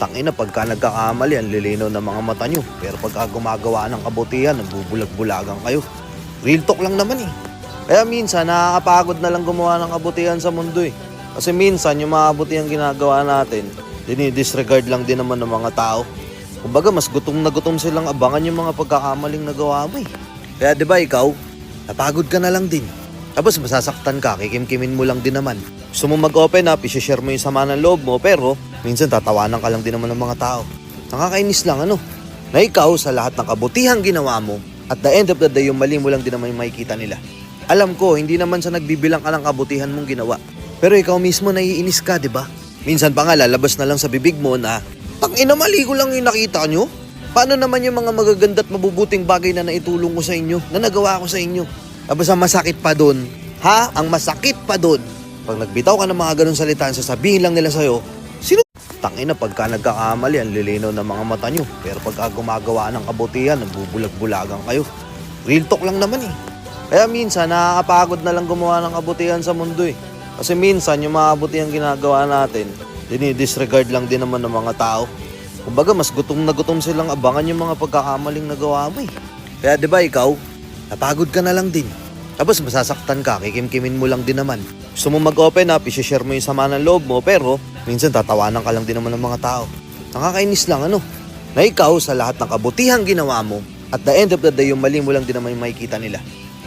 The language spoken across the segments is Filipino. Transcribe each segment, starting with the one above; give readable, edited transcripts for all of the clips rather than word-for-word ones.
Tangina, pagka nagkakamali, ang lilinaw ng mga mata nyo. Pero pagka gumagawa ng kabutihan, nagbubulag-bulagan kayo. Real talk lang naman eh. Kaya minsan, nakakapagod na lang gumawa ng kabutihan sa mundo eh. Kasi minsan, yung mga kabutihan ginagawa natin, dinidisregard lang din naman ng mga tao. Kumbaga, mas gutom na gutom silang abangan yung mga pagkakamaling nagawa mo eh. Kaya diba ikaw, napagod ka na lang din. Tapos masasaktan ka, kikimkimin mo lang din naman. Gusto mo mag-open up, isi-share mo yung sama ng loob mo, pero minsan tatawanan ka lang din naman ng mga tao. Nakakainis lang na ikaw sa lahat ng kabutihang ginawa mo, at the end of the day, yung mali mo lang din naman yung makikita nila. Alam ko, hindi naman sa nagbibilang ka ng kabutihan mong ginawa. Pero ikaw mismo naiinis ka, di ba? Minsan pa nga lalabas na lang sa bibig mo na, tangina, mali ko lang yung nakita nyo. Paano naman yung mga magaganda at mabubuting bagay na naitulong ko sa inyo, na nagawa ko sa inyo? Tapos ang masakit pa dun, ang masakit pa dun, pag nagbitaw ka ng mga ganun salita, sasabihin lang nila sa'yo, sino? Tangina, pagka nagkakamali, ang lilinaw ng mga mata nyo. Pero pagka gumagawa ng kabutihan, nagbubulag-bulagan kayo. Real talk lang naman eh. Kaya minsan, nakakapagod na lang gumawa ng kabutihan sa mundo eh. Kasi minsan, yung mga kabutihan ginagawa natin, dinidisregard lang din naman ng mga tao. Kumbaga, mas gutom na gutom silang abangan yung mga pagkakamaling nagawa mo eh. Kaya diba ikaw, napagod ka na lang din. Tapos masasaktan ka, kikimkimin mo lang din naman. Gusto mo mag-open up, isi-share mo yung sama ng loob mo, pero minsan tatawanan ka lang din naman ng mga tao. Nakakainis lang na ikaw sa lahat ng kabutihang ginawa mo, at the end of the day, yung mali mo lang din naman yung makikita nila.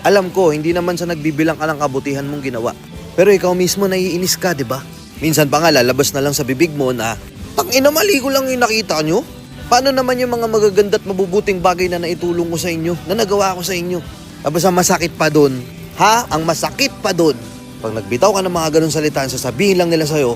Alam ko, hindi naman sa nagbibilang ka ng kabutihan mong ginawa. Pero ikaw mismo naiinis ka, di ba? Minsan pa nga lalabas na lang sa bibig mo na, tangina, mali ko lang yung nakita nyo. Paano naman yung mga magaganda at mabubuting bagay na naitulong ko sa inyo, na nagawa ko sa inyo? Tapos ang masakit pa dun, ang masakit pa dun, pag nagbitaw ka ng mga ganun salita, sasabihin lang nila sa'yo,